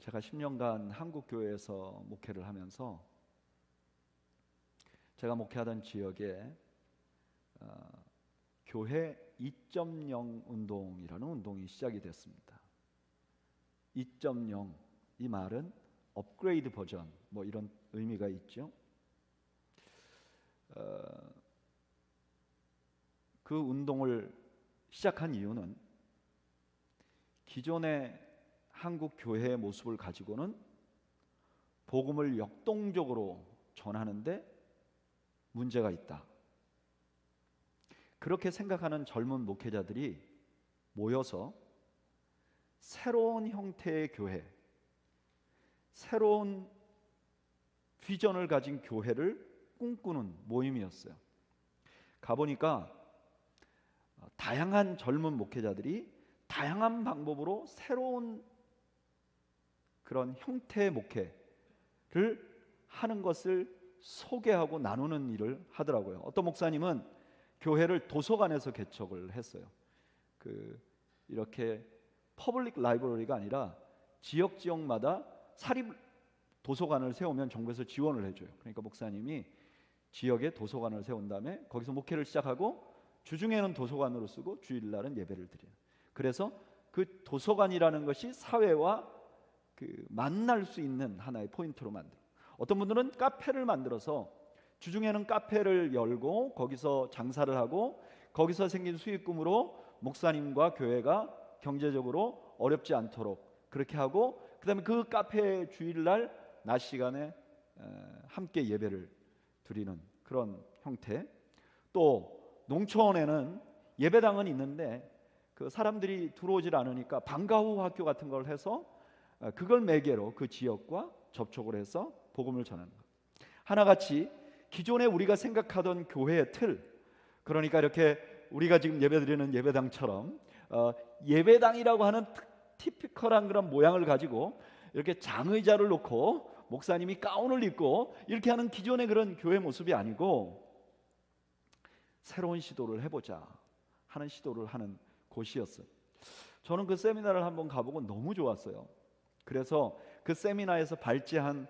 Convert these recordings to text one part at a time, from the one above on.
제가 10년간 한국 교회에서 목회를 하면서 제가 목회하던 지역에 교회 2.0 운동이라는 운동이 시작이 됐습니다. 2.0, 이 말은 업그레이드 버전 뭐 이런 의미가 있죠. 그 운동을 시작한 이유는 기존의 한국 교회의 모습을 가지고는 복음을 역동적으로 전하는데 문제가 있다. 그렇게 생각하는 젊은 목회자들이 모여서 새로운 형태의 교회, 새로운 비전을 가진 교회를 꿈꾸는 모임이었어요. 가보니까 다양한 젊은 목회자들이 다양한 방법으로 새로운 그런 형태의 목회를 하는 것을 소개하고 나누는 일을 하더라고요. 어떤 목사님은 교회를 도서관에서 개척을 했어요. 이렇게 퍼블릭 라이브러리가 아니라 지역마다 사립 도서관을 세우면 정부에서 지원을 해줘요. 그러니까 목사님이 지역에 도서관을 세운 다음에 거기서 목회를 시작하고 주중에는 도서관으로 쓰고 주일날은 예배를 드려요. 그래서 그 도서관이라는 것이 사회와 만날 수 있는 하나의 포인트로 만들어. 어떤 분들은 카페를 만들어서 주중에는 카페를 열고 거기서 장사를 하고 거기서 생긴 수익금으로 목사님과 교회가 경제적으로 어렵지 않도록 그렇게 하고, 그 다음에 그 카페 주일날 낮 시간에 함께 예배를 드리는 그런 형태. 또 농촌에는 예배당은 있는데 그 사람들이 들어오질 않으니까 방과 후 학교 같은 걸 해서 그걸 매개로 그 지역과 접촉을 해서 복음을 전하는 것. 하나같이 기존에 우리가 생각하던 교회의 틀, 그러니까 이렇게 우리가 지금 예배드리는 예배당처럼 예배당이라고 하는 티피컬한 그런 모양을 가지고 이렇게 장의자를 놓고 목사님이 가운을 입고 이렇게 하는 기존의 그런 교회 모습이 아니고 새로운 시도를 해보자 하는 시도를 하는 곳이었어요. 저는 그 세미나를 한번 가보고 너무 좋았어요. 그래서 그 세미나에서 발제한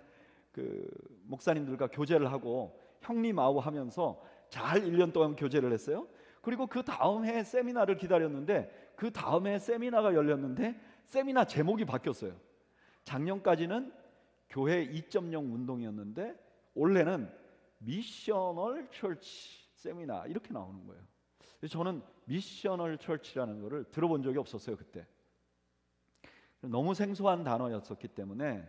그 목사님들과 교제를 하고 형님아우 하면서 잘 1년 동안 교제를 했어요. 그리고 그 다음 해 세미나를 기다렸는데 그 다음 해 세미나가 열렸는데 세미나 제목이 바뀌었어요. 작년까지는 교회 2.0 운동이었는데 올해는 미셔널 철치 세미나 이렇게 나오는 거예요. 저는 미셔널 철치라는 거를 들어본 적이 없었어요. 그때 너무 생소한 단어였었기 때문에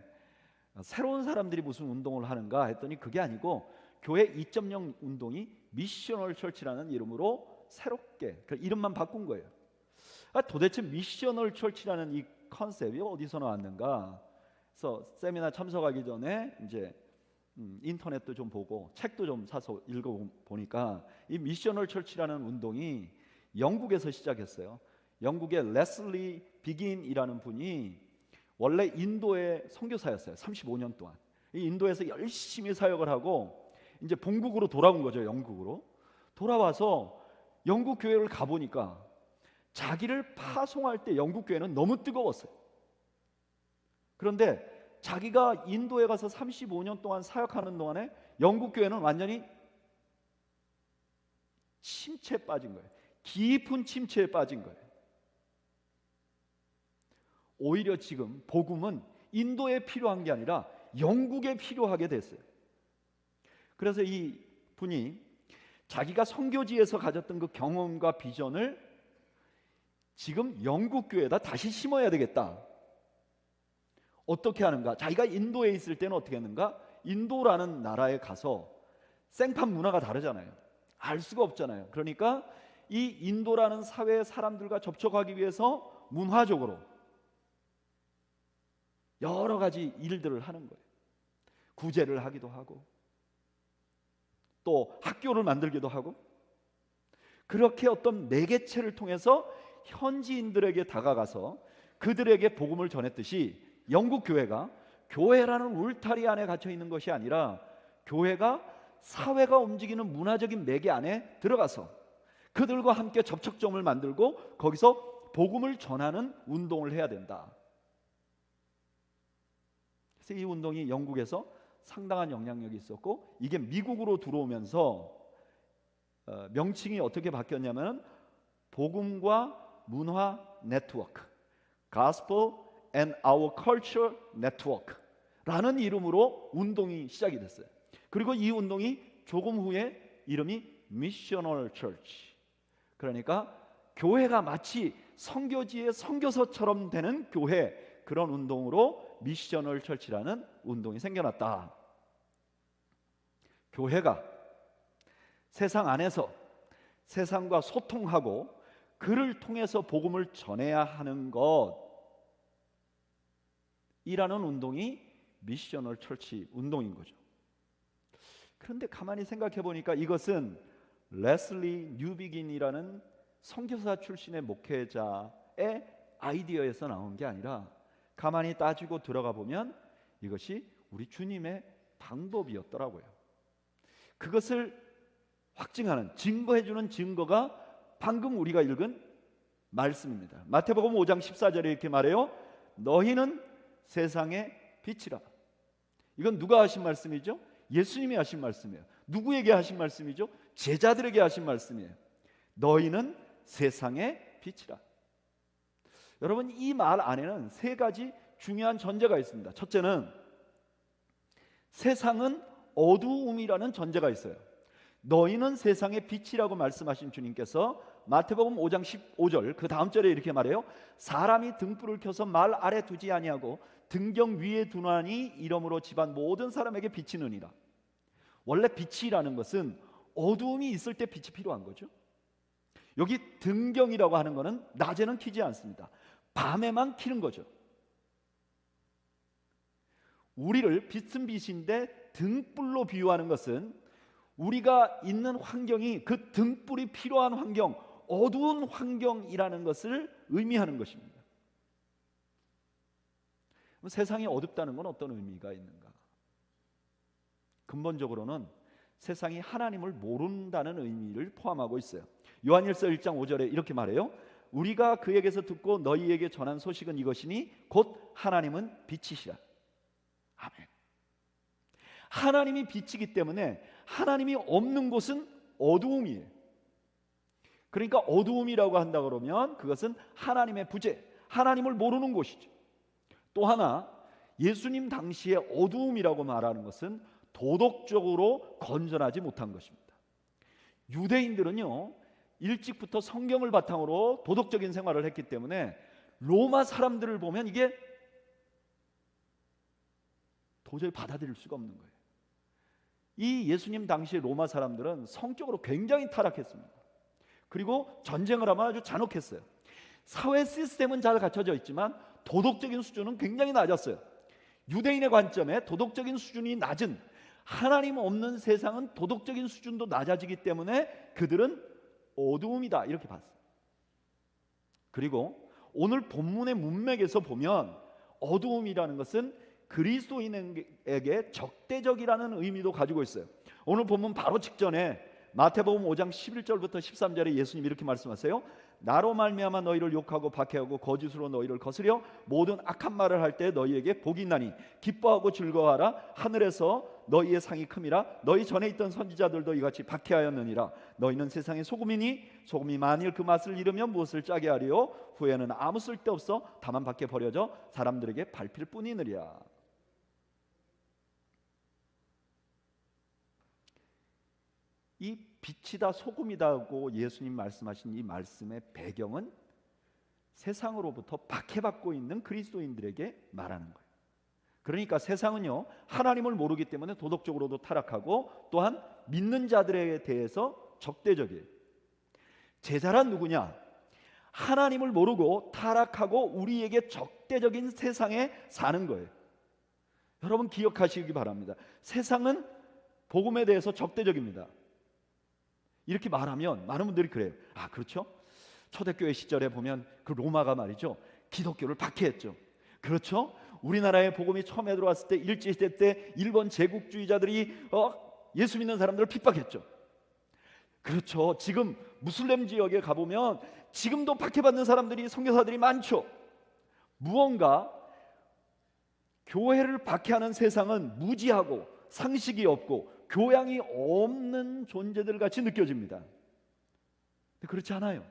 새로운 사람들이 무슨 운동을 하는가 했더니 그게 아니고 교회 2.0 운동이 미셔널 철치라는 이름으로 새롭게 그 이름만 바꾼 거예요. 도대체 미셔널 철치라는 이 컨셉이 어디서 나왔는가? 그래서 세미나 참석하기 전에 이제 인터넷도 좀 보고 책도 좀 사서 읽어보니까 이 미셔널 철치라는 운동이 영국에서 시작했어요. 영국의 레슬리 비긴이라는 분이 원래 인도의 선교사였어요. 35년 동안 이 인도에서 열심히 사역을 하고 이제 본국으로 돌아온 거죠. 영국으로 돌아와서 영국 교회를 가보니까 자기를 파송할 때 영국 교회는 너무 뜨거웠어요. 그런데 자기가 인도에 가서 35년 동안 사역하는 동안에 영국 교회는 완전히 침체에 빠진 거예요. 깊은 침체에 빠진 거예요. 오히려 지금 복음은 인도에 필요한 게 아니라 영국에 필요하게 됐어요. 그래서 이 분이 자기가 선교지에서 가졌던 그 경험과 비전을 지금 영국 교회에다 다시 심어야 되겠다. 어떻게 하는가? 자기가 인도에 있을 때는 어떻게 했는가? 인도라는 나라에 가서 생판 문화가 다르잖아요. 알 수가 없잖아요. 그러니까 이 인도라는 사회의 사람들과 접촉하기 위해서 문화적으로 여러 가지 일들을 하는 거예요. 구제를 하기도 하고 또 학교를 만들기도 하고 그렇게 어떤 매개체를 통해서 현지인들에게 다가가서 그들에게 복음을 전했듯이 영국 교회가 교회라는 울타리 안에 갇혀 있는 것이 아니라 교회가 사회가 움직이는 문화적인 매개 안에 들어가서 그들과 함께 접촉점을 만들고 거기서 복음을 전하는 운동을 해야 된다. 그래서 이 운동이 영국에서 상당한 영향력이 있었고, 이게 미국으로 들어오면서 명칭이 어떻게 바뀌었냐면 복음과 문화 네트워크, Gospel and Our Culture Network라는 이름으로 운동이 시작이 됐어요. 그리고 이 운동이 조금 후에 이름이 미셔널 처치, 그러니까 교회가 마치 선교지의 선교서처럼 되는 교회, 그런 운동으로 미셔널 처치라는 운동이 생겨났다. 교회가 세상 안에서 세상과 소통하고 그를 통해서 복음을 전해야 하는 것이라는 운동이 미셔널 처치 운동인 거죠. 그런데 가만히 생각해 보니까 이것은 레슬리 뉴비긴이라는 선교사 출신의 목회자의 아이디어에서 나온 게 아니라, 가만히 따지고 들어가 보면 이것이 우리 주님의 방법이었더라고요. 그것을 확증하는, 증거해주는 증거가 방금 우리가 읽은 말씀입니다. 마태복음 5장 14절에 이렇게 말해요. 너희는 세상의 빛이라. 이건 누가 하신 말씀이죠? 예수님이 하신 말씀이에요. 누구에게 하신 말씀이죠? 제자들에게 하신 말씀이에요. 너희는 세상의 빛이라. 여러분, 이 말 안에는 세 가지 중요한 전제가 있습니다. 첫째는 세상은 어두움이라는 전제가 있어요. 너희는 세상의 빛이라고 말씀하신 주님께서 마태복음 5장 15절 그 다음 절에 이렇게 말해요. 사람이 등불을 켜서 말 아래 두지 아니하고 등경 위에 두나니 이러므로 집안 모든 사람에게 비치느니라. 원래 빛이라는 것은 어두움이 있을 때 빛이 필요한 거죠. 여기 등경이라고 하는 것은 낮에는 켜지 않습니다. 밤에만 켜는 거죠. 우리를 빛은 빛인데 등불로 비유하는 것은 우리가 있는 환경이 그 등불이 필요한 환경, 어두운 환경이라는 것을 의미하는 것입니다. 세상이 어둡다는 건 어떤 의미가 있는가? 근본적으로는 세상이 하나님을 모른다는 의미를 포함하고 있어요. 요한일서 1장 5절에 이렇게 말해요. 우리가 그에게서 듣고 너희에게 전한 소식은 이것이니 곧 하나님은 빛이시라. 아멘. 하나님이 빛이기 때문에 하나님이 없는 곳은 어두움이에요. 그러니까 어두움이라고 한다 그러면 그것은 하나님의 부재, 하나님을 모르는 곳이죠. 또 하나, 예수님 당시에 어두움이라고 말하는 것은 도덕적으로 건전하지 못한 것입니다. 유대인들은요, 일찍부터 성경을 바탕으로 도덕적인 생활을 했기 때문에 로마 사람들을 보면 이게 도저히 받아들일 수가 없는 거예요. 이 예수님 당시 로마 사람들은 성격으로 굉장히 타락했습니다. 그리고 전쟁을 하면 아주 잔혹했어요. 사회 시스템은 잘 갖춰져 있지만 도덕적인 수준은 굉장히 낮았어요. 유대인의 관점에 도덕적인 수준이 낮은, 하나님 없는 세상은 도덕적인 수준도 낮아지기 때문에 그들은 어두움이다 이렇게 봤어요. 그리고 오늘 본문의 문맥에서 보면 어두움이라는 것은 그리스도인에게 적대적이라는 의미도 가지고 있어요. 오늘 본문 바로 직전에 마태복음 5장 11절부터 13절에 예수님이 이렇게 말씀하세요. 나로 말미암아 너희를 욕하고 박해하고 거짓으로 너희를 거스려 모든 악한 말을 할 때 너희에게 복이 있나니 기뻐하고 즐거워하라. 하늘에서 너희의 상이 큼이라. 너희 전에 있던 선지자들도 이같이 박해하였느니라. 너희는 세상의 소금이니 소금이 만일 그 맛을 잃으면 무엇을 짜게 하리요? 후에는 아무 쓸데없어 다만 밖에 버려져 사람들에게 밟힐 뿐이니라. 이 빛이다 소금이다고 예수님 말씀하신 이 말씀의 배경은 세상으로부터 박해받고 있는 그리스도인들에게 말하는 거예요. 그러니까 세상은요, 하나님을 모르기 때문에 도덕적으로도 타락하고 또한 믿는 자들에 대해서 적대적이에요. 제자란 누구냐? 하나님을 모르고 타락하고 우리에게 적대적인 세상에 사는 거예요. 여러분 기억하시기 바랍니다. 세상은 복음에 대해서 적대적입니다. 이렇게 말하면 많은 분들이 그래요. 아, 그렇죠? 초대교회 시절에 보면 그 로마가 말이죠, 기독교를 박해했죠. 그렇죠? 우리나라에 복음이 처음에 들어왔을 때 일제시대 때 일본 제국주의자들이 예수 믿는 사람들을 핍박했죠. 그렇죠? 지금 무슬림 지역에 가보면 지금도 박해받는 사람들이, 선교사들이 많죠. 무언가 교회를 박해하는 세상은 무지하고 상식이 없고 교양이 없는 존재들 같이 느껴집니다. 근데 그렇지 않아요.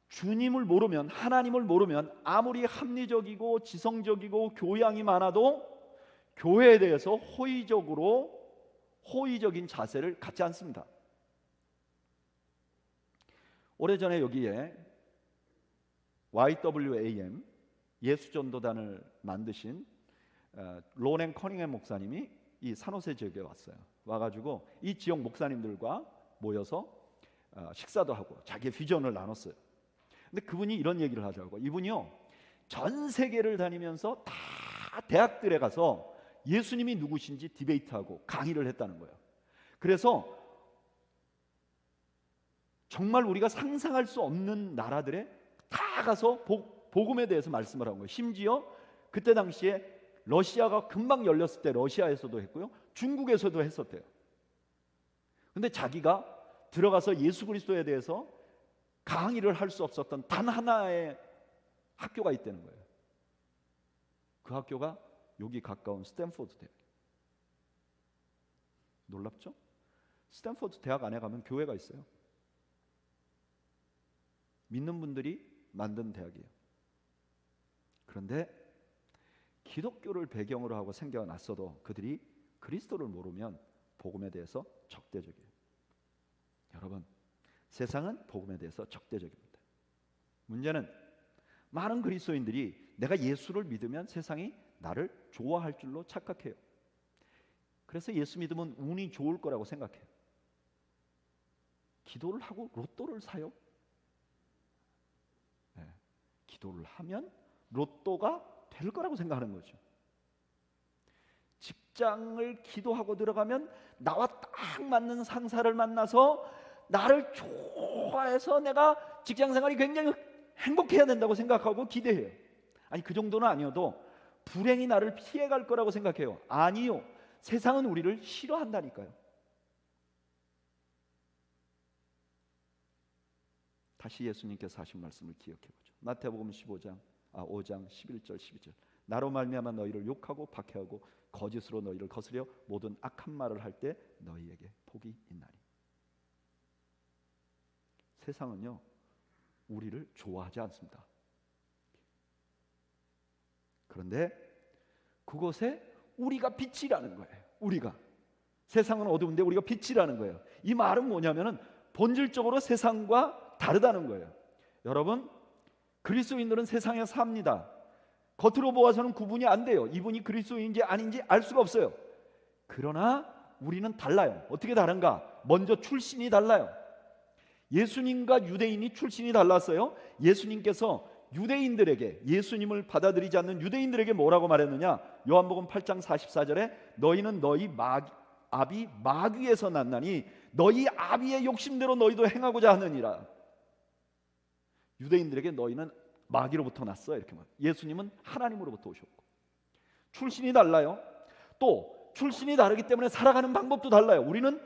주님을 모르면, 하나님을 모르면 아무리 합리적이고 지성적이고 교양이 많아도 교회에 대해서 호의적인 자세를 갖지 않습니다. 오래전에 여기에 YWAM 예수전도단을 만드신 로렌 커닝햄 목사님이 이 산호세 지역에 왔어요. 와가지고 이 지역 목사님들과 모여서 식사도 하고 자기의 비전을 나눴어요. 근데 그분이 이런 얘기를 하더라고요. 이분이요, 전 세계를 다니면서 다 대학들에 가서 예수님이 누구신지 디베이트하고 강의를 했다는 거예요. 그래서 정말 우리가 상상할 수 없는 나라들에 다 가서 복음에 대해서 말씀을 한 거예요. 심지어 그때 당시에 러시아가 금방 열렸을 때 러시아에서도 했고요, 중국에서도 했었대요. 근데 자기가 들어가서 예수 그리스도에 대해서 강의를 할 수 없었던 단 하나의 학교가 있다는 거예요. 그 학교가 여기 가까운 스탠포드 대학. 놀랍죠? 스탠포드 대학 안에 가면 교회가 있어요. 믿는 분들이 만든 대학이에요. 그런데 기독교를 배경으로 하고 생겨났어도 그들이 그리스도를 모르면 복음에 대해서 적대적이에요. 여러분, 세상은 복음에 대해서 적대적입니다. 문제는 많은 그리스도인들이 내가 예수를 믿으면 세상이 나를 좋아할 줄로 착각해요. 그래서 예수 믿으면 운이 좋을 거라고 생각해요. 기도를 하고 로또를 사요. 네. 기도를 하면 로또가 될 거라고 생각하는 거죠. 직장을 기도하고 들어가면 나와 딱 맞는 상사를 만나서 나를 좋아해서 내가 직장 생활이 굉장히 행복해야 된다고 생각하고 기대해요. 아니, 그 정도는 아니어도 불행이 나를 피해갈 거라고 생각해요. 아니요, 세상은 우리를 싫어한다니까요. 다시 예수님께서 하신 말씀을 기억해보죠. 마태복음 5장 11절 12절. 나로 말미암아 너희를 욕하고 박해하고 거짓으로 너희를 거스려 모든 악한 말을 할 때 너희에게 복이 있나니. 세상은요, 우리를 좋아하지 않습니다. 그런데 그곳에 우리가 빛이라는 거예요. 우리가, 세상은 어두운데 우리가 빛이라는 거예요. 이 말은 뭐냐면은 본질적으로 세상과 다르다는 거예요. 여러분, 그리스도인들은 세상에 삽니다. 겉으로 보아서는 구분이 안 돼요. 이분이 그리스도인지 아닌지 알 수가 없어요. 그러나 우리는 달라요. 어떻게 다른가? 먼저 출신이 달라요. 예수님과 유대인이 출신이 달랐어요. 예수님께서 유대인들에게, 예수님을 받아들이지 않는 유대인들에게 뭐라고 말했느냐? 요한복음 8장 44절에 너희는 너희 아비 마귀에서 났나니 너희 아비의 욕심대로 너희도 행하고자 하느니라. 유대인들에게 너희는 마귀로부터 났어, 이렇게 말. 예수님은 하나님으로부터 오셨고. 출신이 달라요. 또 출신이 다르기 때문에 살아가는 방법도 달라요. 우리는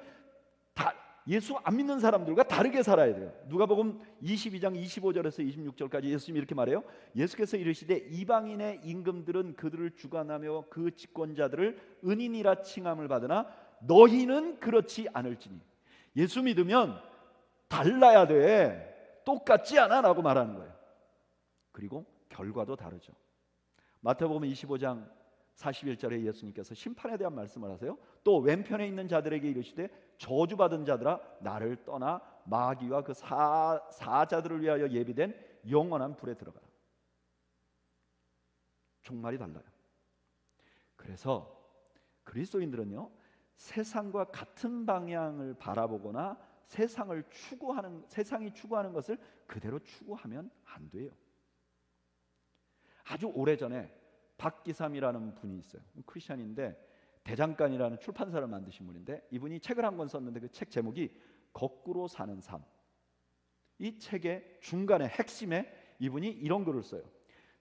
예수 안 믿는 사람들과 다르게 살아야 돼요. 누가복음 22장 25절에서 26절까지 예수님이 이렇게 말해요. 예수께서 이르시되 이방인의 임금들은 그들을 주관하며 그 집권자들을 은인이라 칭함을 받으나 너희는 그렇지 않을지니. 예수 믿으면 달라야 돼. 똑같지 않아 라고 말하는 거예요. 그리고 결과도 다르죠. 마태복음 25장 41절에 예수님께서 심판에 대한 말씀을 하세요. 또 왼편에 있는 자들에게 이르시되 저주받은 자들아 나를 떠나 마귀와 그 사자들을 위하여 예비된 영원한 불에 들어가라. 종말이 달라요. 그래서 그리스도인들은요, 세상과 같은 방향을 바라보거나 세상이 추구하는 것을 그대로 추구하면 안 돼요. 아주 오래전에 박기삼이라는 분이 있어요. 크리스천인데 대장간이라는 출판사를 만드신 분인데, 이분이 책을 한 권 썼는데 그 책 제목이 거꾸로 사는 삶. 이 책의 중간에 핵심에 이분이 이런 글을 써요.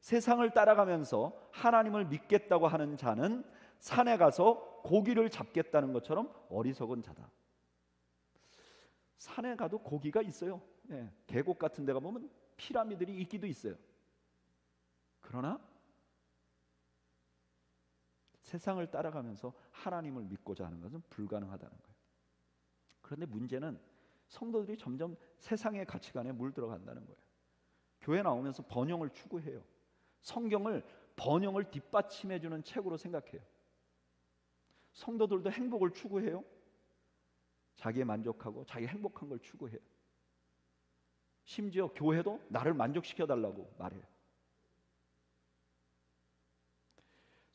세상을 따라가면서 하나님을 믿겠다고 하는 자는 산에 가서 고기를 잡겠다는 것처럼 어리석은 자다. 산에 가도 고기가 있어요. 네, 계곡 같은 데 가보면 피라미들이 있기도 있어요. 그러나 세상을 따라가면서 하나님을 믿고자 하는 것은 불가능하다는 거예요. 그런데 문제는 성도들이 점점 세상의 가치관에 물들어간다는 거예요. 교회 나오면서 번영을 추구해요. 성경을 번영을 뒷받침해주는 책으로 생각해요. 성도들도 행복을 추구해요. 자기의 만족하고 자기 행복한 걸 추구해요. 심지어 교회도 나를 만족시켜달라고 말해요.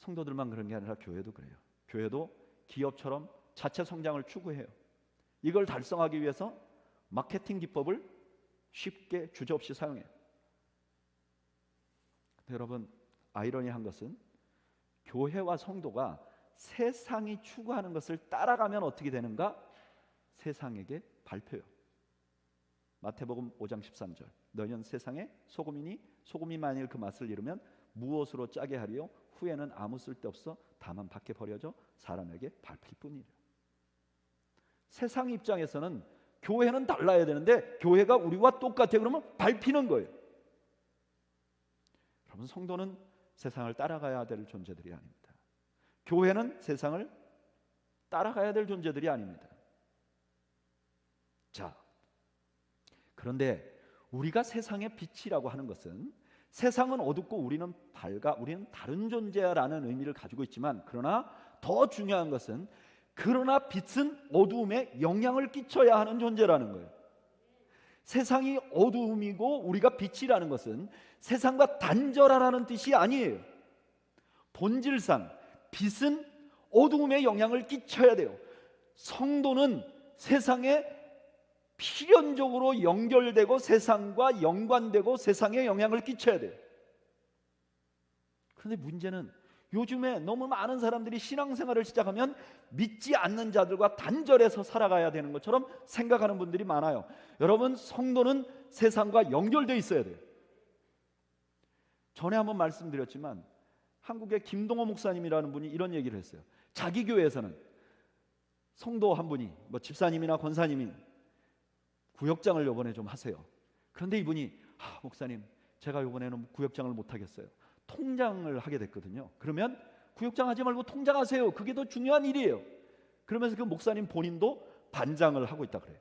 성도들만 그런 게 아니라 교회도 그래요. 교회도 기업처럼 자체 성장을 추구해요. 이걸 달성하기 위해서 마케팅 기법을 쉽게 주저없이 사용해요. 여러분, 아이러니한 것은 교회와 성도가 세상이 추구하는 것을 따라가면 어떻게 되는가? 세상에게 발표요. 마태복음 5장 13절. 너희는 세상의 소금이니 소금이 만일 그 맛을 잃으면 무엇으로 짜게 하리요? 후에는 아무 쓸데없어 다만 밖에 버려져 사람에게 밟힐 뿐이라. 세상 입장에서는 교회는 달라야 되는데 교회가 우리와 똑같아 그러면 밟히는 거예요. 여러분, 성도는 세상을 따라가야 될 존재들이 아닙니다. 교회는 세상을 따라가야 될 존재들이 아닙니다. 자, 그런데 우리가 세상의 빛이라고 하는 것은 세상은 어둡고 우리는 밝아, 우리는 다른 존재라는 의미를 가지고 있지만, 그러나 더 중요한 것은 그러나 빛은 어두움에 영향을 끼쳐야 하는 존재라는 거예요. 세상이 어두움이고 우리가 빛이라는 것은 세상과 단절하라는 뜻이 아니에요. 본질상 빛은 어두움에 영향을 끼쳐야 돼요. 성도는 세상에 필연적으로 연결되고 세상과 연관되고 세상에 영향을 끼쳐야 돼요. 그런데 문제는 요즘에 너무 많은 사람들이 신앙생활을 시작하면 믿지 않는 자들과 단절해서 살아가야 되는 것처럼 생각하는 분들이 많아요. 여러분, 성도는 세상과 연결되어 있어야 돼요. 전에 한번 말씀드렸지만 한국의 김동호 목사님이라는 분이 이런 얘기를 했어요. 자기 교회에서는 성도 한 분이 집사님이나 권사님이 구역장을 이번에 좀 하세요. 그런데 이분이 목사님, 제가 이번에는 구역장을 못 하겠어요. 통장을 하게 됐거든요. 그러면 구역장 하지 말고 통장하세요. 그게 더 중요한 일이에요. 그러면서 그 목사님 본인도 반장을 하고 있다 그래요.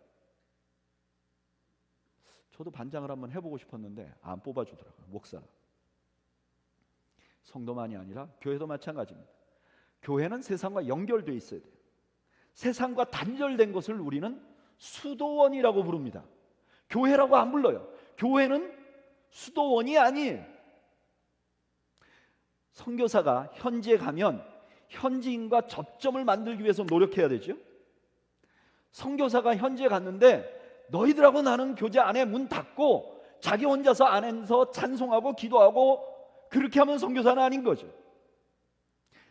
저도 반장을 한번 해보고 싶었는데 안 뽑아주더라고요. 목사는. 성도만이 아니라 교회도 마찬가지입니다. 교회는 세상과 연결되어 있어야 돼요. 세상과 단절된 것을 우리는 수도원이라고 부릅니다. 교회라고 안 불러요. 교회는 수도원이 아니에요. 선교사가 현지에 가면 현지인과 접점을 만들기 위해서 노력해야 되죠. 선교사가 현지에 갔는데 너희들하고 나는 교제 안에 문 닫고 자기 혼자서 안에서 찬송하고 기도하고 그렇게 하면 선교사는 아닌 거죠.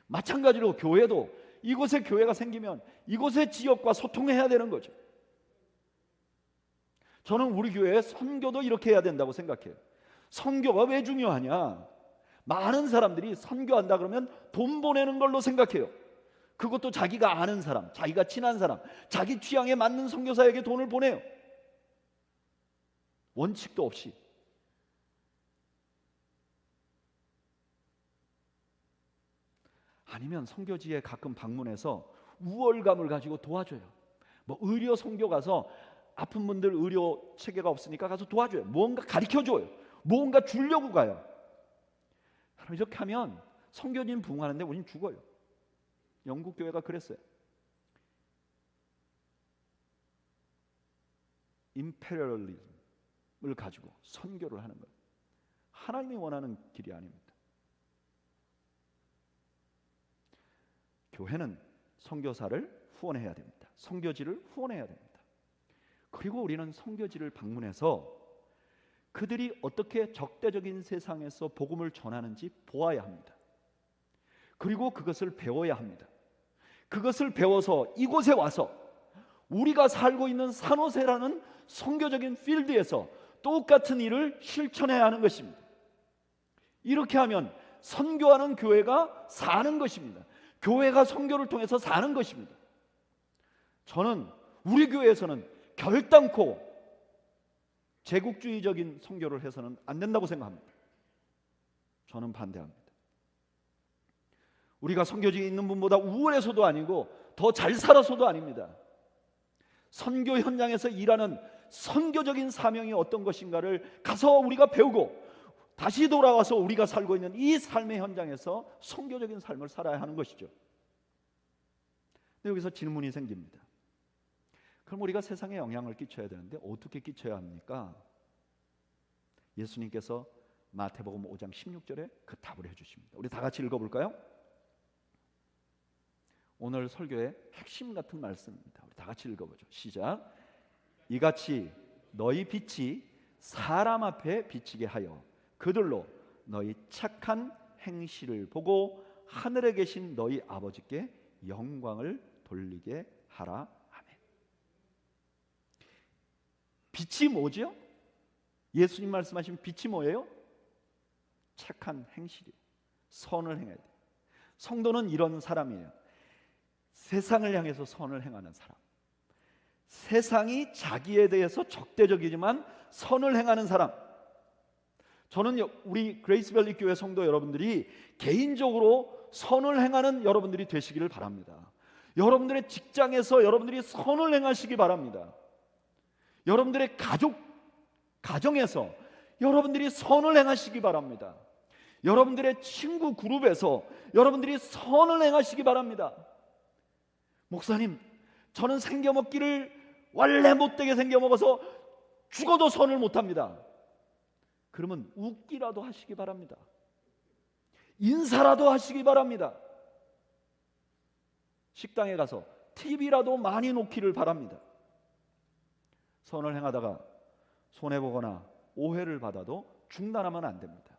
마찬가지로 교회도 이곳에 교회가 생기면 이곳의 지역과 소통해야 되는 거죠. 저는 우리 교회의 선교도 이렇게 해야 된다고 생각해요. 선교가 왜 중요하냐? 많은 사람들이 선교한다 그러면 돈 보내는 걸로 생각해요. 그것도 자기가 아는 사람, 자기가 친한 사람, 자기 취향에 맞는 선교사에게 돈을 보내요. 원칙도 없이. 아니면 선교지에 가끔 방문해서 우월감을 가지고 도와줘요. 의료 선교 가서 아픈 분들 의료 체계가 없으니까 가서 도와줘요. 무언가 가르쳐줘요. 무언가 주려고 가요. 이렇게 하면 선교진 부흥하는데 우리는 죽어요. 영국 교회가 그랬어요. 임페리얼리즘을 가지고 선교를 하는 거예요. 하나님이 원하는 길이 아닙니다. 교회는 선교사를 후원해야 됩니다. 선교지를 후원해야 됩니다. 그리고 우리는 선교지를 방문해서 그들이 어떻게 적대적인 세상에서 복음을 전하는지 보아야 합니다. 그리고 그것을 배워야 합니다. 그것을 배워서 이곳에 와서 우리가 살고 있는 산호세라는 선교적인 필드에서 똑같은 일을 실천해야 하는 것입니다. 이렇게 하면 선교하는 교회가 사는 것입니다. 교회가 선교를 통해서 사는 것입니다. 저는 우리 교회에서는 결단코 제국주의적인 선교를 해서는 안 된다고 생각합니다. 저는 반대합니다. 우리가 선교지에 있는 분보다 우월해서도 아니고 더 잘 살아서도 아닙니다. 선교 현장에서 일하는 선교적인 사명이 어떤 것인가를 가서 우리가 배우고 다시 돌아와서 우리가 살고 있는 이 삶의 현장에서 선교적인 삶을 살아야 하는 것이죠. 근데 여기서 질문이 생깁니다. 그럼 우리가 세상에 영향을 끼쳐야 되는데 어떻게 끼쳐야 합니까? 예수님께서 마태복음 5장 16절에 그 답을 해주십니다. 우리 다 같이 읽어볼까요? 오늘 설교의 핵심 같은 말씀입니다. 우리 다 같이 읽어보죠. 시작. 이같이 너희 빛이 사람 앞에 비치게 하여 그들로 너희 착한 행실을 보고 하늘에 계신 너희 아버지께 영광을 돌리게 하라. 아멘. 빛이 뭐죠? 예수님 말씀하신 빛이 뭐예요? 착한 행실이에요. 선을 행해야 돼요. 성도는 이런 사람이에요. 세상을 향해서 선을 행하는 사람. 세상이 자기에 대해서 적대적이지만 선을 행하는 사람. 저는 우리 그레이스밸리 교회 성도 여러분들이 개인적으로 선을 행하는 여러분들이 되시기를 바랍니다. 여러분들의 직장에서 여러분들이 선을 행하시기 바랍니다. 여러분들의 가정에서 여러분들이 선을 행하시기 바랍니다. 여러분들의 친구 그룹에서 여러분들이 선을 행하시기 바랍니다. 목사님, 저는 생겨먹기를 원래 못되게 생겨먹어서 죽어도 선을 못합니다. 그러면 웃기라도 하시기 바랍니다. 인사라도 하시기 바랍니다. 식당에 가서 팁이라도 많이 놓기를 바랍니다. 선을 행하다가 손해보거나 오해를 받아도 중단하면 안 됩니다.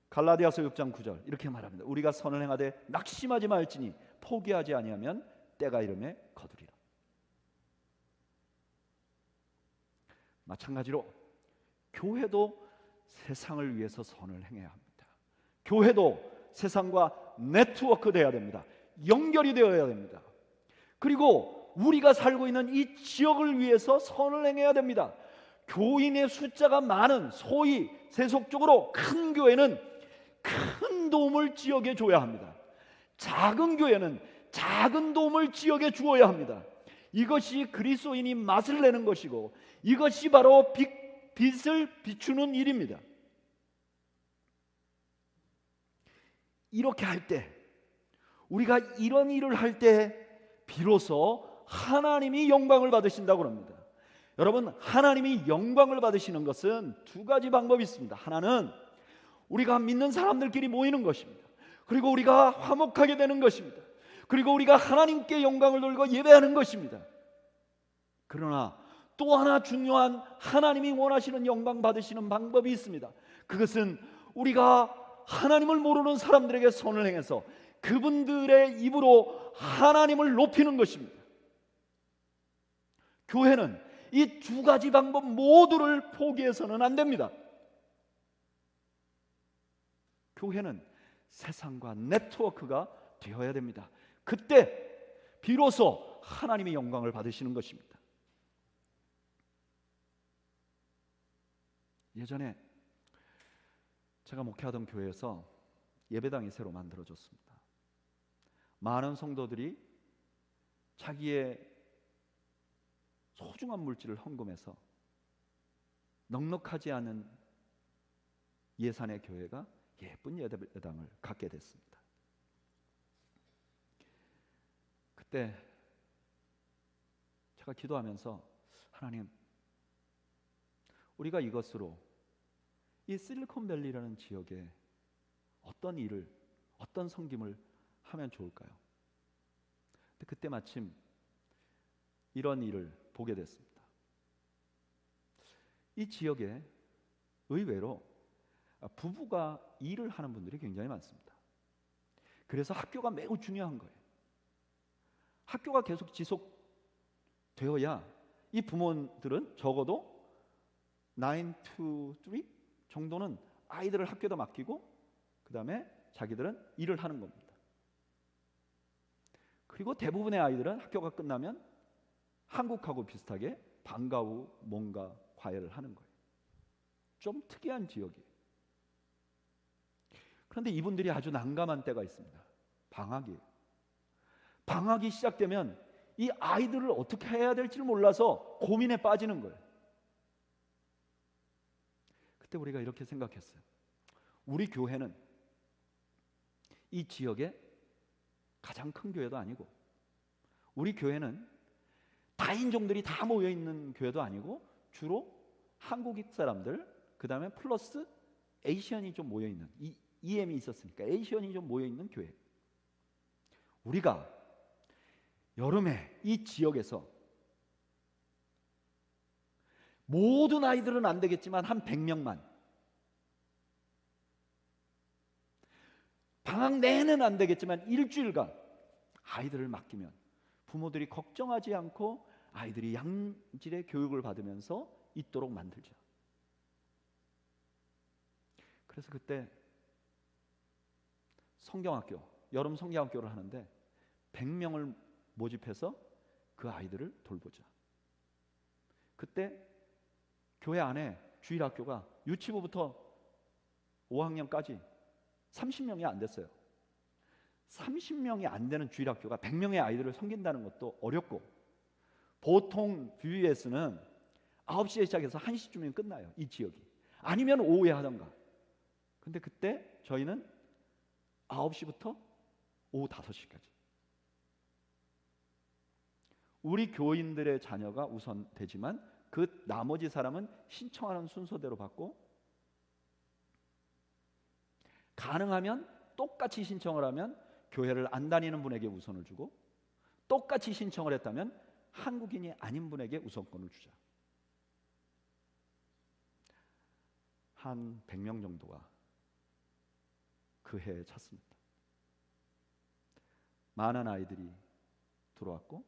갈라디아서 6장 9절 이렇게 말합니다. 우리가 선을 행하되 낙심하지 말지니 포기하지 아니하면 때가 이름에 거두리라. 마찬가지로 교회도 세상을 위해서 선을 행해야 합니다. 교회도 세상과 네트워크 되어야 됩니다. 연결이 되어야 됩니다. 그리고 우리가 살고 있는 이 지역을 위해서 선을 행해야 됩니다. 교인의 숫자가 많은 소위 세속적으로 큰 교회는 큰 도움을 지역에 줘야 합니다. 작은 교회는 작은 도움을 지역에 주어야 합니다. 이것이 그리스도인이 맛을 내는 것이고 이것이 바로 빛을 비추는 일입니다. 이렇게 할 때, 우리가 이런 일을 할 때 비로소 하나님이 영광을 받으신다고 합니다. 여러분, 하나님이 영광을 받으시는 것은 두 가지 방법이 있습니다. 하나는 우리가 믿는 사람들끼리 모이는 것입니다. 그리고 우리가 화목하게 되는 것입니다. 그리고 우리가 하나님께 영광을 돌리고 예배하는 것입니다. 그러나 또 하나 중요한 하나님이 원하시는 영광 받으시는 방법이 있습니다. 그것은 우리가 하나님을 모르는 사람들에게 선을 행해서 그분들의 입으로 하나님을 높이는 것입니다. 교회는 이 두 가지 방법 모두를 포기해서는 안 됩니다. 교회는 세상과 네트워크가 되어야 됩니다. 그때 비로소 하나님의 영광을 받으시는 것입니다. 예전에 제가 목회하던 교회에서 예배당이 새로 만들어졌습니다. 많은 성도들이 자기의 소중한 물질을 헌금해서 넉넉하지 않은 예산의 교회가 예쁜 예배당을 갖게 됐습니다. 그때 제가 기도하면서 하나님, 우리가 이것으로 이 실리콘밸리라는 지역에 어떤 일을, 어떤 섬김을 하면 좋을까요? 근데 그때 마침 이런 일을 보게 됐습니다. 이 지역에 의외로 부부가 일을 하는 분들이 굉장히 많습니다. 그래서 학교가 매우 중요한 거예요. 학교가 계속 지속되어야 이 부모들은 적어도 9 to 3 정도는 아이들을 학교에다 맡기고 그 다음에 자기들은 일을 하는 겁니다. 그리고 대부분의 아이들은 학교가 끝나면 한국하고 비슷하게 방과 후 뭔가 과외를 하는 거예요. 좀 특이한 지역이에요. 그런데 이분들이 아주 난감한 때가 있습니다. 방학이에요. 방학이 시작되면 이 아이들을 어떻게 해야 될지 몰라서 고민에 빠지는 거예요. 그때 우리가 이렇게 생각했어요. 우리 교회는 이 지역의 가장 큰 교회도 아니고, 우리 교회는 다인종들이 다 모여있는 교회도 아니고, 주로 한국 사람들, 그 다음에 플러스 에이시언이 좀 모여있는, EM이 있었으니까 에이시언이 좀 모여있는 교회. 우리가 여름에 이 지역에서 모든 아이들은 안 되겠지만 한 100명만, 방학 내내는 안 되겠지만 일주일간 아이들을 맡기면 부모들이 걱정하지 않고 아이들이 양질의 교육을 받으면서 있도록 만들자. 그래서 그때 성경학교, 여름 성경학교를 하는데 100명을 모집해서 그 아이들을 돌보자. 그때 교회 안에 주일학교가 유치부부터 5학년까지 30명이 안 됐어요. 30명이 안 되는 주일학교가 100명의 아이들을 섬긴다는 것도 어렵고, 보통 VBS는 9시에 시작해서 1시쯤이면 끝나요. 이 지역이. 아니면 오후에 하던가. 근데 그때 저희는 9시부터 오후 5시까지. 우리 교인들의 자녀가 우선 되지만 그 나머지 사람은 신청하는 순서대로 받고, 가능하면 똑같이 신청을 하면 교회를 안 다니는 분에게 우선을 주고, 똑같이 신청을 했다면 한국인이 아닌 분에게 우선권을 주자. 한 100명 정도가 그 해에 찼습니다. 많은 아이들이 들어왔고,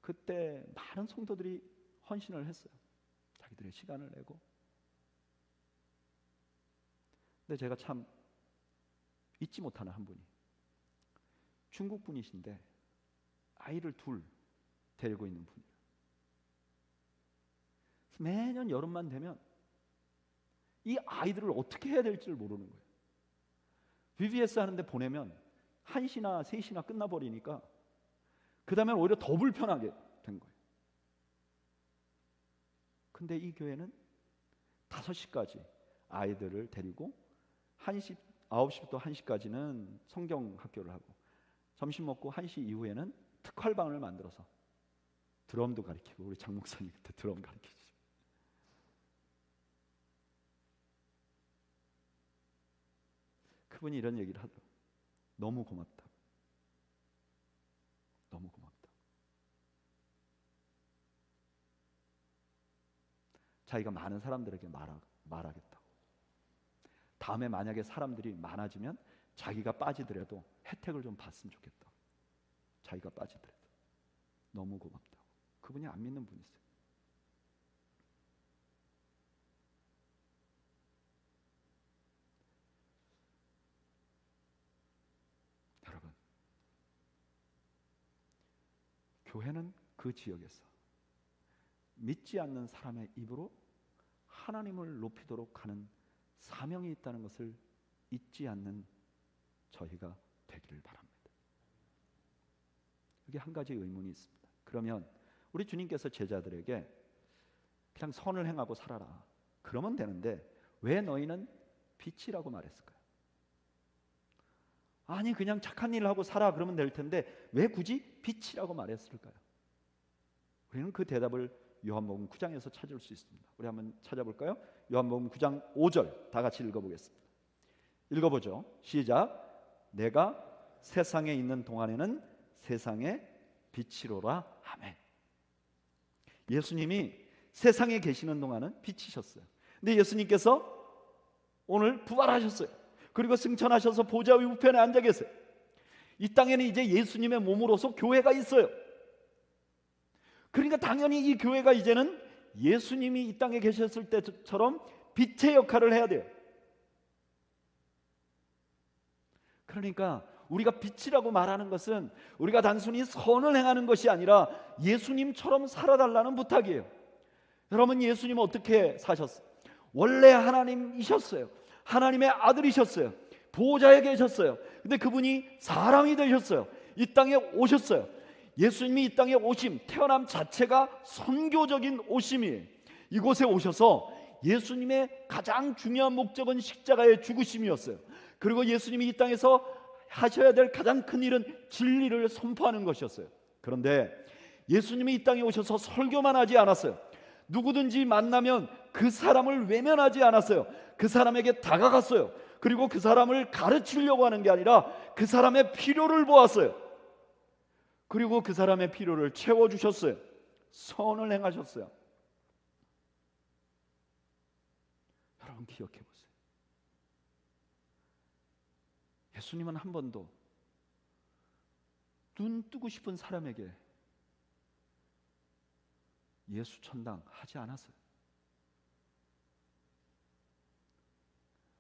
그때 많은 성도들이 헌신을 했어요. 자기들의 시간을 내고. 근데 제가 참 잊지 못하는 한 분이, 중국 분이신데 아이를 둘 데리고 있는 분이에요. 매년 여름만 되면 이 아이들을 어떻게 해야 될지를 모르는 거예요. VBS 하는데 보내면 1시나 3시나 끝나버리니까 그 다음에 오히려 더 불편하게 된 거예요. 근데 이 교회는 5시까지 아이들을 데리고 9시부터 1시까지는 성경 학교를 하고, 점심 먹고 1시 이후에는 특활방을 만들어서 드럼도 가르치고, 우리 장 목사님 그때 드럼 가르치시죠. 그분이 이런 얘기를 하더라고요. 너무 고맙다. 너무 고맙다. 자기가 많은 사람들에게 말하겠다고. 다음에 만약에 사람들이 많아지면 자기가 빠지더라도 혜택을 좀 받으면 좋겠다. 자기가 빠지더라도. 너무 고맙다고. 그분이 안 믿는 분이세요. 여러분, 교회는 그 지역에서 믿지 않는 사람의 입으로 하나님을 높이도록 하는 사명이 있다는 것을 잊지 않는 저희가 되기를 바랍니다. 여기 한 가지 의문이 있습니다. 그러면 우리 주님께서 제자들에게 그냥 선을 행하고 살아라, 그러면 되는데 왜 너희는 빛이라고 말했을까요? 아니 그냥 착한 일을 하고 살아 그러면 될 텐데 왜 굳이 빛이라고 말했을까요? 우리는 그 대답을 요한복음 9장에서 찾을 수 있습니다. 우리 한번 찾아볼까요? 요한복음 9장 5절 다 같이 읽어보겠습니다. 읽어보죠. 시작. 내가 세상에 있는 동안에는 세상의 빛이로라. 아멘. 예수님이 세상에 계시는 동안은 빛이셨어요. 근데 예수님께서 오늘 부활하셨어요. 그리고 승천하셔서 보좌 우편에 앉아 계세요. 이 땅에는 이제 예수님의 몸으로서 교회가 있어요. 그러니까 당연히 이 교회가 이제는 예수님이 이 땅에 계셨을 때처럼 빛의 역할을 해야 돼요. 그러니까 우리가 빛이라고 말하는 것은 우리가 단순히 선을 행하는 것이 아니라 예수님처럼 살아달라는 부탁이에요. 여러분, 예수님은 어떻게 사셨어요? 원래 하나님이셨어요. 하나님의 아들이셨어요. 보호자에 계셨어요. 근데 그분이 사람이 되셨어요. 이 땅에 오셨어요. 예수님이 이 땅에 오심, 태어남 자체가 선교적인 오심이에요. 이곳에 오셔서 예수님의 가장 중요한 목적은 십자가의 죽으심이었어요. 그리고 예수님이 이 땅에서 하셔야 될 가장 큰 일은 진리를 선포하는 것이었어요. 그런데 예수님이 이 땅에 오셔서 설교만 하지 않았어요. 누구든지 만나면 그 사람을 외면하지 않았어요. 그 사람에게 다가갔어요. 그리고 그 사람을 가르치려고 하는 게 아니라 그 사람의 필요를 보았어요. 그리고 그 사람의 필요를 채워주셨어요. 선을 행하셨어요. 여러분 기억해 보세요. 예수님은 한 번도 눈 뜨고 싶은 사람에게 예수 천당 하지 않았어요.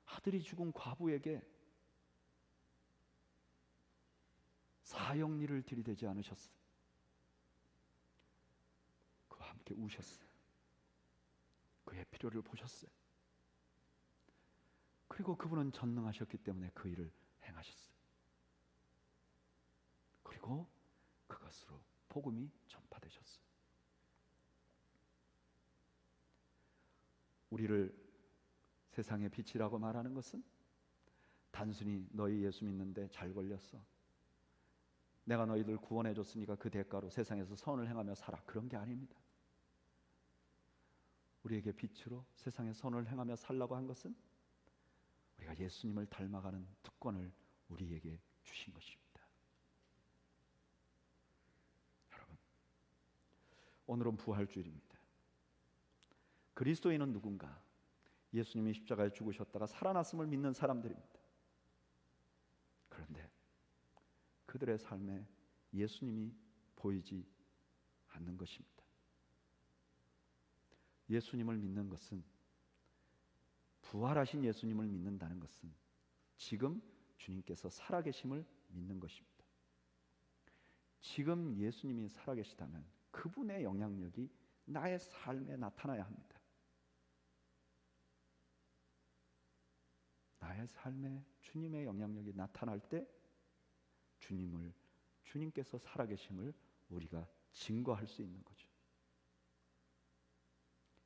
아들이 죽은 과부에게 사형리를 들이대지 않으셨어요. 그와 함께 우셨어요. 그의 필요를 보셨어요. 그리고 그분은 전능하셨기 때문에 그 일을 행하셨어요. 그리고 그것으로 복음이 전파되셨어요. 우리를 세상의 빛이라고 말하는 것은 단순히 너희 예수 믿는데 잘 걸렸어, 내가 너희들 구원해 줬으니까 그 대가로 세상에서 선을 행하며 살아, 그런 게 아닙니다. 우리에게 빛으로 세상에 선을 행하며 살라고 한 것은 우리가 예수님을 닮아가는 특권을 우리에게 주신 것입니다. 여러분, 오늘은 부활주일입니다. 그리스도인은 누군가? 예수님이 십자가에 죽으셨다가 살아났음을 믿는 사람들입니다. 그런데 그들의 삶에 예수님이 보이지 않는 것입니다. 예수님을 믿는 것은, 부활하신 예수님을 믿는다는 것은 지금 주님께서 살아계심을 믿는 것입니다. 지금 예수님이 살아계시다면 그분의 영향력이 나의 삶에 나타나야 합니다. 나의 삶에 주님의 영향력이 나타날 때 주님께서 살아계심을 우리가 증거할 수 있는 거죠.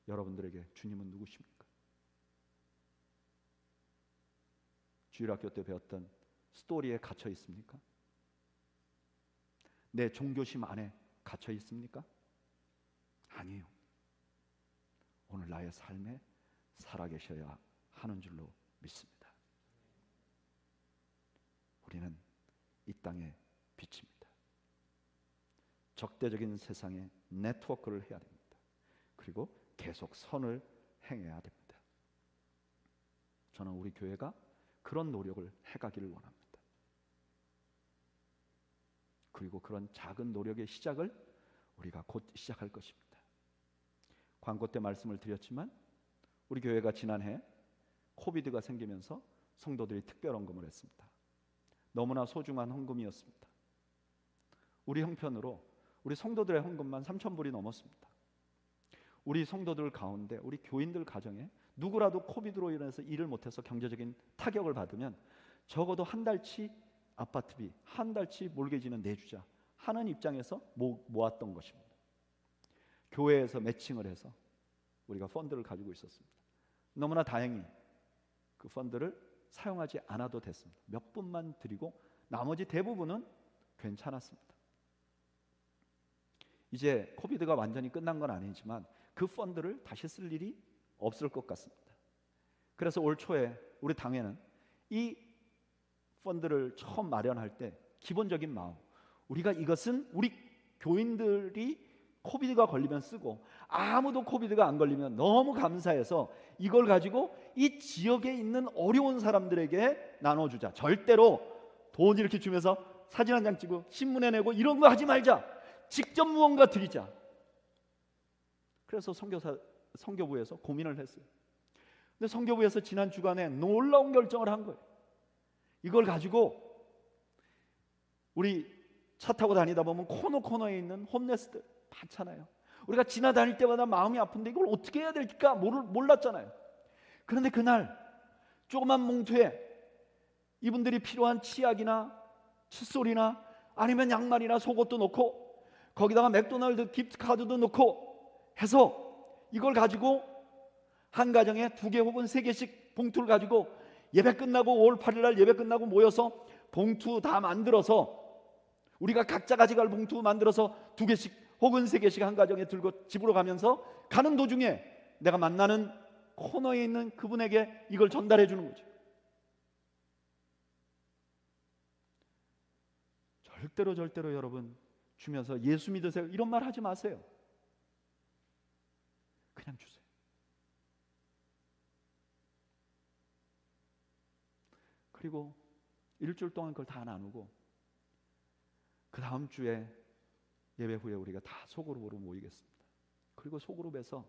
여러분들에게 주님은 누구십니까? 주일학교 때 배웠던 스토리에 갇혀 있습니까? 내 종교심 안에 갇혀 있습니까? 아니에요. 오늘 나의 삶에 살아계셔야 하는 줄로 믿습니다. 우리는 이 땅의 빛입니다. 적대적인 세상에 네트워크를 해야 됩니다. 그리고 계속 선을 행해야 됩니다. 저는 우리 교회가 그런 노력을 해가기를 원합니다. 그리고 그런 작은 노력의 시작을 우리가 곧 시작할 것입니다. 광고 때 말씀을 드렸지만 우리 교회가 지난해 코비드가 생기면서 성도들이 특별 헌금을 했습니다. 너무나 소중한 헌금이었습니다. 우리 형편으로 우리 성도들의 헌금만 3,000불이 넘었습니다. 우리 성도들 가운데 우리 교인들 가정에 누구라도 코비드로 인해서 일을 못해서 경제적인 타격을 받으면 적어도 한 달치 아파트비, 한 달치 몰개지는 내주자 하는 입장에서 모았던 것입니다. 교회에서 매칭을 해서 우리가 펀드를 가지고 있었습니다. 너무나 다행히 그 펀드를 사용하지 않아도 됐습니다. 몇 분만 드리고 나머지 대부분은 괜찮았습니다. 이제 코비드가 완전히 끝난 건 아니지만 그 펀드를 다시 쓸 일이 없을 것 같습니다. 그래서 올 초에 우리 당회는 이 펀드를 처음 마련할 때 기본적인 마음, 우리가 이것은 우리 교인들이 코비드가 걸리면 쓰고 아무도 코비드가 안 걸리면 너무 감사해서 이걸 가지고 이 지역에 있는 어려운 사람들에게 나눠주자. 절대로 돈 이렇게 주면서 사진 한 장 찍고 신문에 내고 이런 거 하지 말자. 직접 무언가 드리자. 그래서 선교부에서 고민을 했어요. 근데 선교부에서 지난 주간에 놀라운 결정을 한 거예요. 이걸 가지고 우리 차 타고 다니다 보면 코너에 있는 홈레스들 많잖아요. 우리가 지나다닐 때마다 마음이 아픈데 이걸 어떻게 해야 될까 몰랐잖아요. 그런데 그날 조그만 몽투에 이분들이 필요한 치약이나 칫솔이나 아니면 양말이나 속옷도 넣고 거기다가 맥도날드 기프트 카드도 넣고 해서 이걸 가지고 한 가정에 2개 혹은 3개씩 봉투를 가지고 예배 끝나고 5월 8일 날 예배 끝나고 모여서 봉투 다 만들어서 우리가 각자 가져갈 봉투 만들어서 2개씩 혹은 3개씩 한 가정에 들고 집으로 가면서 가는 도중에 내가 만나는 코너에 있는 그분에게 이걸 전달해 주는 거죠. 절대로 여러분 주면서 예수 믿으세요 이런 말 하지 마세요. 그냥 주세요. 그리고 일주일 동안 그걸 다 나누고 그 다음 주에 예배 후에 우리가 다 소그룹으로 모이겠습니다. 그리고 소그룹에서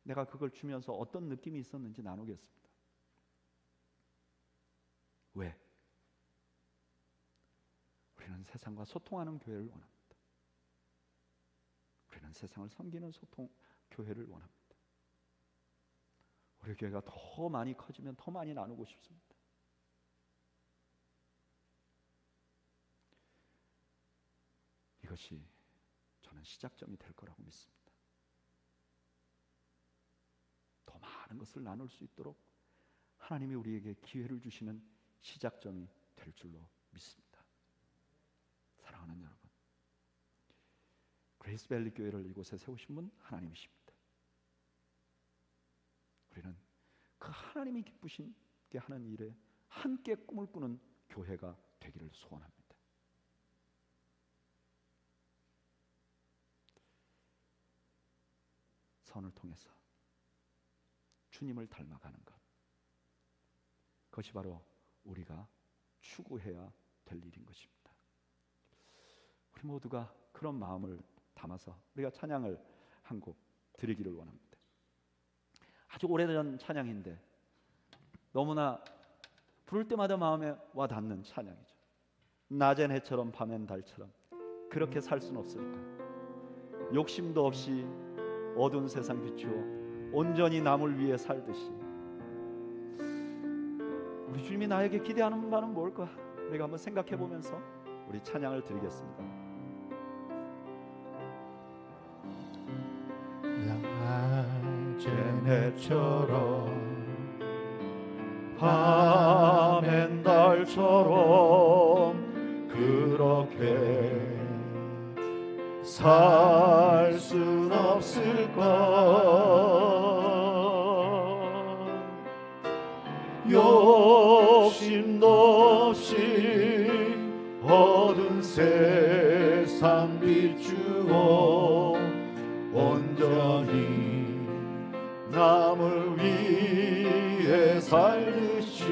내가 그걸 주면서 어떤 느낌이 있었는지 나누겠습니다. 왜? 우리는 세상과 소통하는 교회를 원합니다. 우리는 세상을 섬기는 교회를 원합니다. 우리 교회가 더 많이 커지면 더 많이 나누고 싶습니다. 이것이 저는 시작점이 될 거라고 믿습니다. 더 많은 것을 나눌 수 있도록 하나님이 우리에게 기회를 주시는 시작점이 될 줄로 믿습니다. 사랑하는 여러분, 그레이스밸리 교회를 이곳에 세우신 분 하나님이십니다. 우리는 그 하나님이 기쁘시게 하는 일에 함께 꿈을 꾸는 교회가 되기를 소원합니다. 선을 통해서 주님을 닮아가는 것, 그것이 바로 우리가 추구해야 될 일인 것입니다. 우리 모두가 그런 마음을 담아서 우리가 찬양을 한 곡 드리기를 원합니다. 아주 오래전 찬양인데 너무나 부를 때마다 마음에 와 닿는 찬양이죠. 낮엔 해처럼 밤엔 달처럼 그렇게 살 수는 없을까? 욕심도 없이 어두운 세상 비추어 온전히 남을 위해 살듯이 우리 주님이 나에게 기대하는 바는 뭘까? 우리가 한번 생각해 보면서 우리 찬양을 드리겠습니다. 낮엔 해처럼 밤엔 달처럼 그렇게 살 순 없을까? 욕심도 없이 어두운 세상 비추어 온전히 남을 위해 살듯이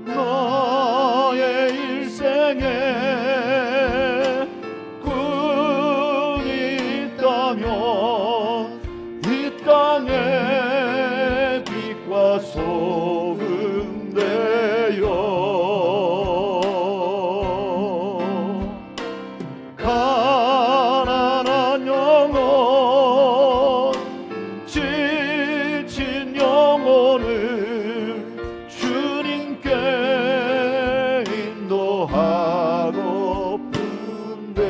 나의 일생에 꿈이 있다면 이 땅에 빛과 소금 되어 가난한 영혼 지친 영혼을 주님께 인도하고픈데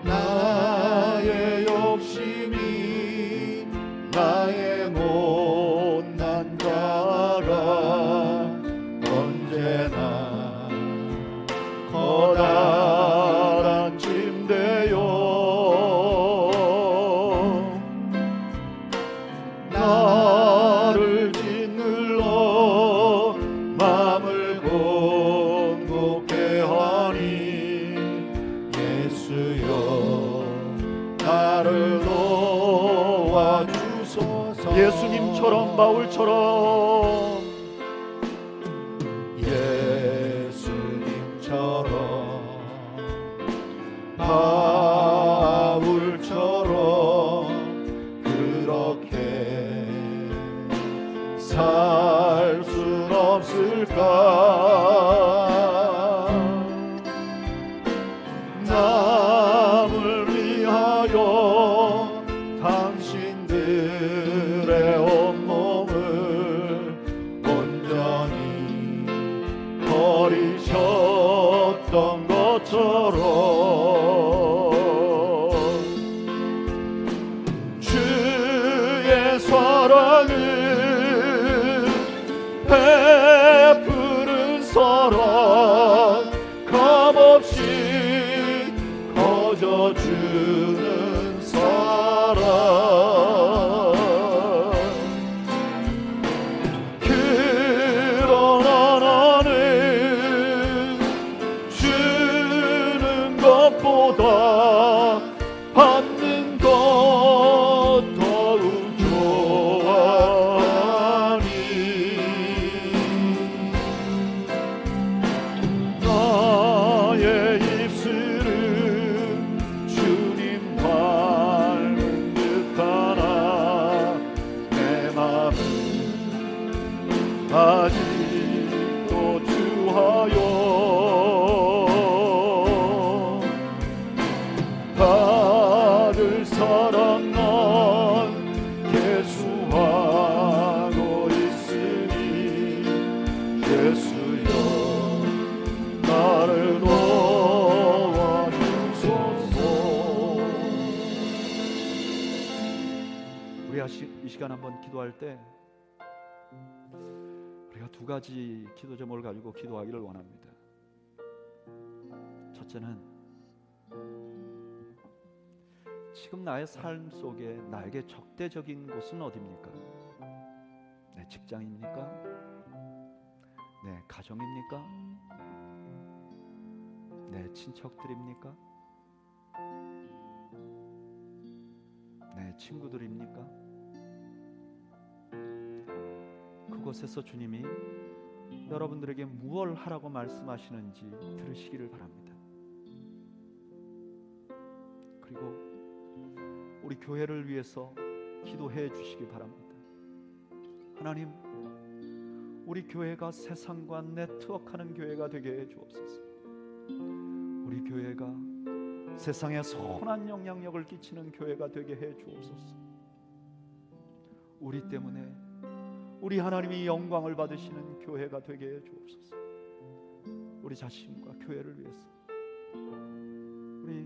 나의 욕심이 나의 못난 자가 언제나 커다란 짐되어 나를 짓눌러 맘을 곤곡해 하니 예수여 나를 도와주소서. 예수님처럼 바울처럼 예수님처럼 바울처럼 그렇게 살 순 없을까? 남을 위하여 당신 사랑을 베푸는 사랑 값없이 거저주는 사랑 그러나 나는 주는 것보다 받는 것 더욱 좋아하니 나의 입술은 주님 닮은 듯하나 내 맘은 아직도 주하여 받을 사랑 난 계수하고 있으니 예수여 나를 도와주소서. 우리 이 시간 한번 기도할 때 우리가 두 가지 기도 제목을 가지고 기도하기를 원합니다. 첫째는 지금 나의 삶 속에 나에게 적대적인 곳은 어디입니까? 내 직장입니까? 내 가정입니까? 내 친척들입니까? 내 친구들입니까? 그곳에서 주님이 여러분들에게 무엇을 하라고 말씀하시는지 들으시기를 바랍니다. 그리고 우리 교회를 위해서 기도해 주시기 바랍니다. 하나님, 우리 교회가 세상과 네트워크하는 교회가 되게 해 주옵소서. 우리 교회가 세상에 선한 영향력을 끼치는 교회가 되게 해 주옵소서. 우리 때문에 우리 하나님이 영광을 받으시는 교회가 되게 해 주옵소서. 우리 자신과 교회를 위해서 우리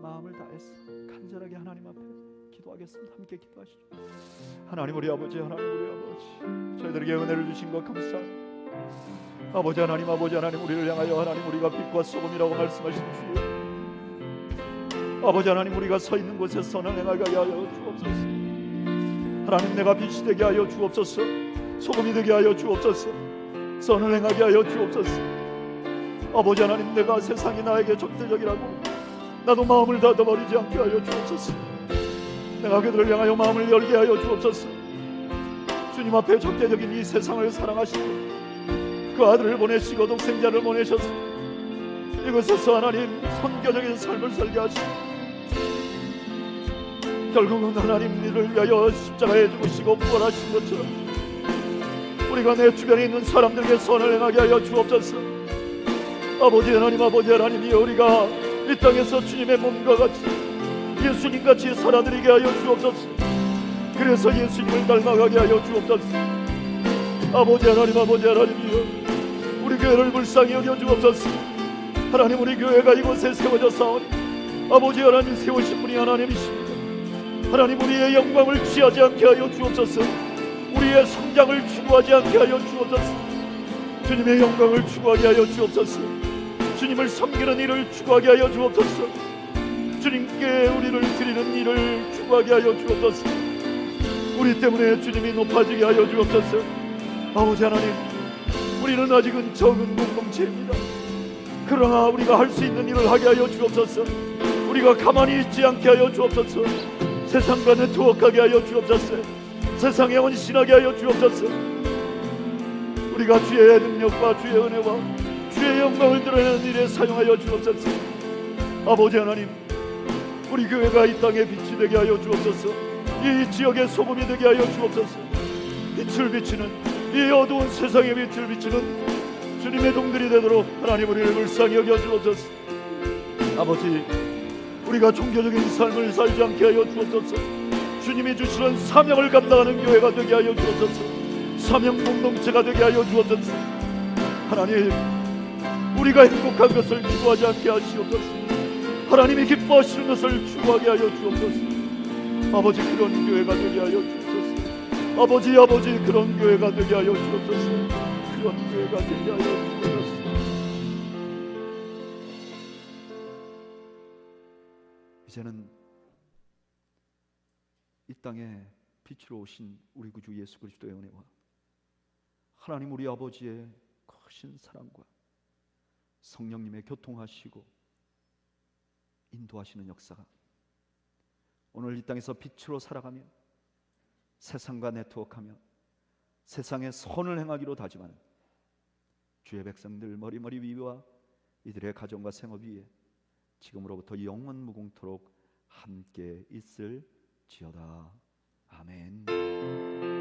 마음을 다해서 간절하게 하나님 앞에 기도하겠습니다. 함께 기도하시죠. 하나님 우리 아버지, 하나님 우리 아버지, 저희들에게 은혜를 주신 것 감사합니다. 아버지 하나님, 아버지 하나님, 우리를 향하여 하나님 우리가 빛과 소금이라고 말씀하신 주여, 아버지 하나님, 우리가 서 있는 곳에 선을 행하게 하여 주옵소서. 하나님, 내가 빛이 되게 하여 주옵소서. 소금이 되게 하여 주옵소서. 선을 행하게 하여 주옵소서. 아버지 하나님, 내가 세상이 나에게 적대적이라고 나도 마음을 닫아버리지 않게 하여 주옵소서. 내가 그들을 향하여 마음을 열게 하여 주옵소서. 주님 앞에 적대적인 이 세상을 사랑하시고 그 아들을 보내시고 독생자를 보내셔서 이곳에서 하나님 선교적인 삶을 살게 하시고 결국은 하나님 이를 위하여 십자가에 죽으시고 부활하신 것처럼 우리가 내 주변에 있는 사람들에게 선을 행하게 하여 주옵소서. 아버지 하나님, 아버지 하나님이 우리가 이 땅에서 주님의 몸과 같이 예수님같이 살아드리게 하여 주옵소서. 그래서 예수님을 닮아가게 하여 주옵소서. 아버지 하나님, 아버지 하나님이여, 우리 교회를 불쌍히 여겨 주옵소서. 하나님, 우리 교회가 이곳에 세워져 싸우니 아버지 하나님 세우신 분이 하나님이십니다. 하나님, 우리의 영광을 취하지 않게 하여 주옵소서. 우리의 성장을 추구하지 않게 하여 주옵소서. 주님의 영광을 추구하게 하여 주옵소서. 주님을 섬기는 일을 추구하게 하여 주옵소서. 주님께 우리를 드리는 일을 추구하게 하여 주옵소서. 우리 때문에 주님이 높아지게 하여 주옵소서. 아버지 하나님, 우리는 아직은 적은 공동체입니다. 그러나 우리가 할 수 있는 일을 하게 하여 주옵소서. 우리가 가만히 있지 않게 하여 주옵소서. 세상과 네트워크하게 하여 주옵소서. 세상에 헌신하게 하여 주옵소서. 우리가 주의 능력과 주의 은혜와 주의 영광을 드러내는 일에 사용하여 주옵소서. 아버지 하나님, 우리 교회가 이 땅에 빛이 되게 하여 주옵소서. 이 지역의 소금이 되게 하여 주옵소서. 빛을 비치는, 이 어두운 세상에 빛을 비치는 주님의 종들이 되도록 하나님 우리를 불쌍히 여겨 주옵소서. 아버지, 우리가 종교적인 삶을 살지 않게 하여 주옵소서. 주님이 주시는 사명을 감당하는 교회가 되게 하여 주옵소서. 사명 공동체가 되게 하여 주옵소서. 하나님, 우리가 행복한 것을 추구하지 않게 하시옵소서. 하나님이 기뻐하시는 것을 추구하게 하여 주옵소서. 아버지, 그런 교회가 되게 하여 주옵소서. 아버지 그런 교회가 되게 하여 주옵소서. 그런 교회가 되게 하여 주옵소서. 이제는 이 땅에 빛으로 오신 우리 구주 예수 그리스도의 은혜와 하나님 우리 아버지의 크신 사랑과 성령님의 교통하시고 인도하시는 역사가 오늘 이 땅에서 빛으로 살아가며 세상과 네트워크하며 세상의 선을 행하기로 다짐하는 주의 백성들 머리머리 위와 이들의 가정과 생업 위에 지금으로부터 영원 무궁토록 함께 있을지어다. 아멘.